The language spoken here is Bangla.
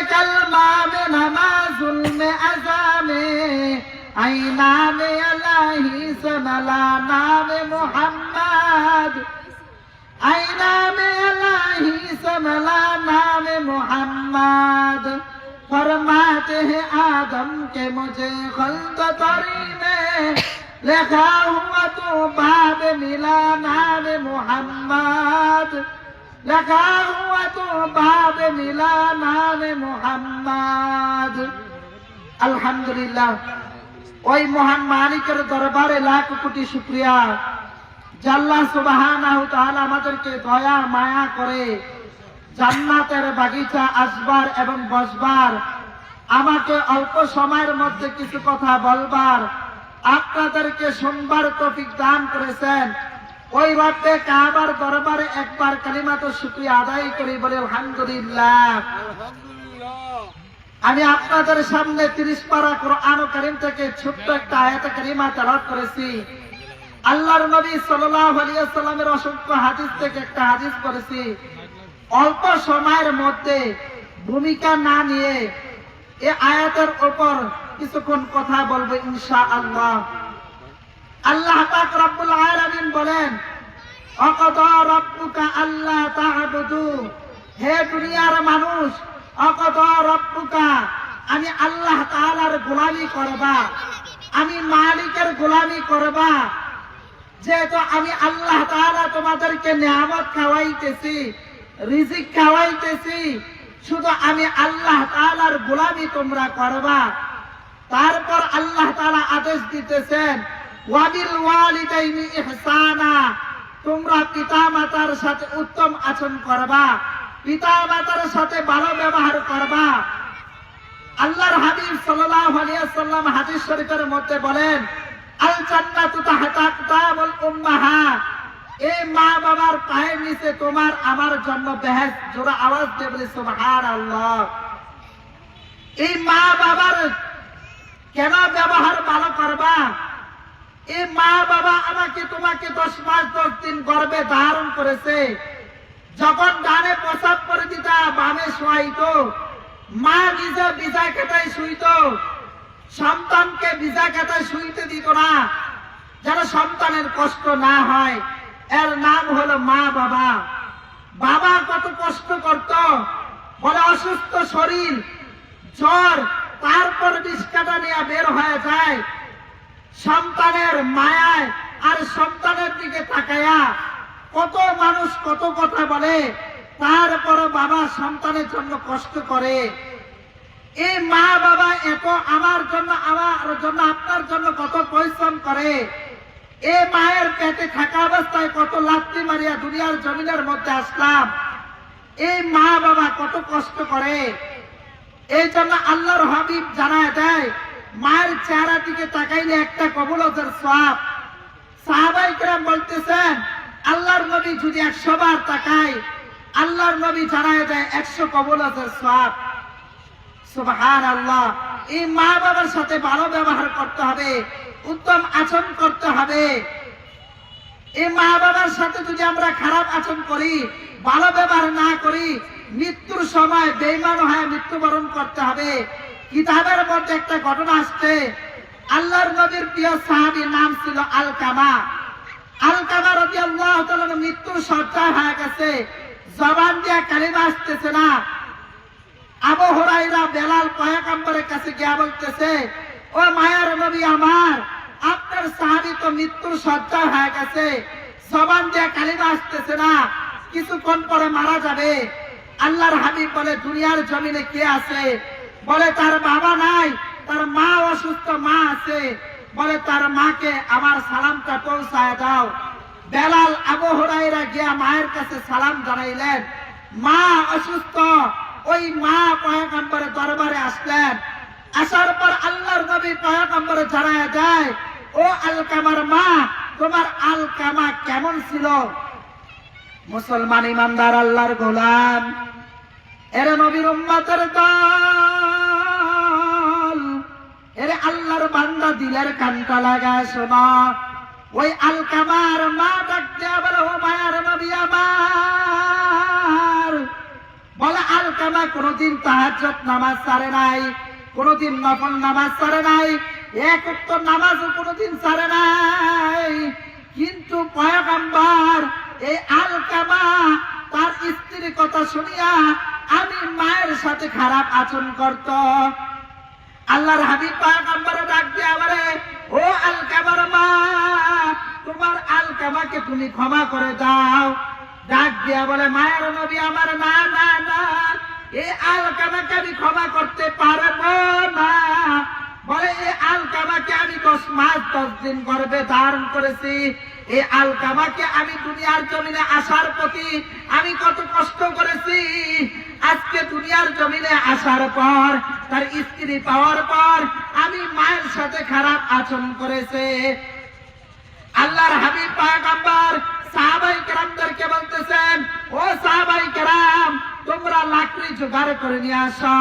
कलमा में नमाजुल में अज़ामे आईना में अलाही समला नाम मोहम्मद आईना में अलाही समला नाम मोहम्मद फरमाते हैं आदम के मुझे खल्द तरी में लिखा हुआ तो बाब मिला नाम मोहम्मद लिखा हुआ तो बाब मिला नाम मोहम्मद। अल्हम्दुलिल्लाह ওই মহান মালিকের দরবারে লাখ কোটি শুকরিয়া যে আল্লাহ সুবহানাহু তাআলা আমাদেরকে দয়া মায়া করে জান্নাতের বাগিচা আসবার এবং বসবার আমাকে অল্প সময়ের মধ্যে কিছু কথা বলবার আপনাদেরকে শুনবার তৌফিক দান করেছেন। ওই রব্বে কাবার দরবারে একবার কালিমাতুশ শুকরিয়া আদায় করি বলি আলহামদুলিল্লাহ। আমি আপনাদের সামনে 30 পারা কোরআন কারীম থেকে ছোট্ট একটা আয়াতে কারিমা তেলাওয়াত করেছি। আল্লাহর নবী সাল্লাল্লাহু আলাইহি ওয়াসাল্লামের অসংখ্য হাদিস থেকে একটা হাদিস করেছি। অল্প সময়ের মধ্যে ভূমিকা না নিয়ে এই আয়াতের উপর কিছুক্ষণ কথা বলবো ইনশাআল্লাহ। আল্লাহ পাক রব্বুল আলামিন বলেন অকদা রাব্বুকা আল্লা তা'বুদু, হে দুনিয়ার মানুষ অকদা রাব্বুকা, আমি আল্লাহ তাআলার গোলামি করবা, আমি মালিকের গোলামি করবা। যেহেতু আমি আল্লাহ তাআলা তোমাদেরকে নিয়ামত খাওয়াইতেছি, রিজিক খাওয়াইতেছি, শুধু আমি আল্লাহ তাআলার গোলামি তোমরা করবা। তারপর আল্লাহ তাআলা আদেশ দিতেছেন ওয়াবিল ওয়ালিদাইনি ইহসানা, তোমরা পিতামাতার সাথে উত্তম আচরণ করবা, পিতামাতার সাথে ভালো ব্যবহার করবা। আল্লাহর হাবিব সাল্লাল্লাহু আলাইহি ওয়াসাল্লাম হাদিস শরীফের মধ্যে বলেন আল জান্নাতু তাহতা আকদামুল উম্মাহাত, এই মা বাবার পায়ের নিচে তোমার আমার জন্য বেহেশত। জোরে আওয়াজ দিয়ে বলি সুবহানাল্লাহ। এই মা বাবার কেন ব্যবহার ভালো করবা? এই মা বাবা আমাকে তোমাকে 10 মাস 10 দিন গর্ভে ধারণ করেছে। যখন ডানে প্রসাব করে দিতা বামে শোয়াইতো, মা নিজে বিজা কাটায় শুইতো, সন্তানকে বিজা কাটায় শুইতে দিত না যেন সন্তানের কষ্ট না হয়। এর নাম হলো মা বাবা। বাবা কত কষ্ট করত, বলে অসুস্থ শরীর, জ্বর, তারপর বিষ কাটা নিয়ে বের হয়ে যায় সন্তানের মায়ায় আর সন্তানের দিকে তাকায়া। কত মানুষ কত কথা বলে, তারপর বাবা সন্তানের জন্য কষ্ট করে। এই মা বাবা এত আমার জন্য আপনার জন্য কত পরিশ্রম করে। এই মায়ের পেটে থাকা অবস্থায় কত লাথি মারিয়া দুনিয়ার জমিনের মধ্যে আসলাম। এই মা বাবা কত কষ্ট করে। এই জন্য আল্লাহর হাবিব জানায় দেয় মায়ের চেহারা দিকে তাকাইলে একটা কবুলতের সওয়াব। সাহাবায়ে কেরাম বলতেছেন আল্লাহর নবী যদি 100 বার তাকায়, আল্লাহর নবী জানায় দেয় 100 কবুলতের সওয়াব। সুবহানাল্লাহ। এই মা বাবার সাথে ভালো ব্যবহার করতে হবে, উত্তম আচরণ করতে হবে। এই মা বাবার সাথে যদি আমরা খারাপ আচরণ করি, ভালো ব্যবহার না করি, মৃত্যুর সময় বেঈমান হয়ে মৃত্যুবরণ করতে হবে। কিতাবের মধ্যে একটা ঘটনা আসছে। আল্লাহর নবীর প্রিয় সাহাবীর নাম ছিল আলকামা। আলকামা রাদিয়াল্লাহু তাআলা মৃত্যুর শয্যায় হয়ে গেছে, জবান দিয়ে কালিমা আসতেছে না। আবু হুরায়রা বেলাল পয়গম্বরের কাছে গিয়ে বলতেছে ও মায়ার নবী আমার, আপনার সাহাবী তো মৃত্যুর শয্যায় হয়ে গেছে, জবান দিয়ে কালিমা আসতেছে না, কিছুক্ষণ পরে মারা যাবে। আল্লাহর হাবিব বলে দুনিয়ার জমিনে কে আছে? বলে তার বাবা নাই, তার মা অসুস্থ, মা আছে। বলে তার মাকে আমার সালামটা পৌঁছায় দাও। বেলাল আবু হুরায়রা গিয়া মায়ের কাছে সালাম জানাইলেন। মা অসুস্থ, ওই মা পয়গম্বরের দরবারে আসলেন। আসার পর আল্লাহর নবী পয়গম্বরে জানায় যায় ও আলকামার মা, তোমার আলকামা কেমন ছিল? মুসলমান ইমানদার আল্লাহর গোলাম, এরে নবীর উম্মতের দল, এরে আল্লাহর বান্দা, দিলের কানটা লাগায় শোনা। ওই আলকামার মা ডাকতে বলে ও মায়ার নবী আমার, বলে আলকামা কোনদিন তাহাজ্জুদ নামাজ ছাড়ে নাই, কোনদিন নফল নামাজ ছাড়ে নাই, এক ওয়াক্ত নামাজও কোনদিন ছাড়ে নাই। কিন্তু পয়গম্বর এই আলকামা তার স্ত্রীর কথা শুনিয়া আমি মায়ের সাথে খারাপ আচরণ করত। আল্লাহর হাবিব পয়গম্বরে ডাক দিয়া বলে, ও আলকামার মা, তোমার আলকামাকে তুমি ক্ষমা করে দাও। ডাক দিয়া বলে, মায়ের নবী আমার, না না না, এই আলকামাকে আমি ক্ষমা করতে পারবো না। বলে, এই আলকামাকে আমি 10 মাস 10 দিন গর্ভে ধারণ করেছি, এই আলকামাকে আমি দুনিয়ার জমিনে আসার প্রতি আমি কত কষ্ট করেছি। আজকে দুনিয়ার জমিনে আসার পর, তার স্ত্রী পাওয়ার পর আমি মায়ের সাথে খারাপ আচরণ করেছে। আল্লাহর হাবিব পয়গম্বর সাহাবায়ে কেরামদেরকে বলতেছেন, ও সাহাবায়ে কেরাম, তোমরা লাকড়ি জোগাড় করে নিয়ে আসো।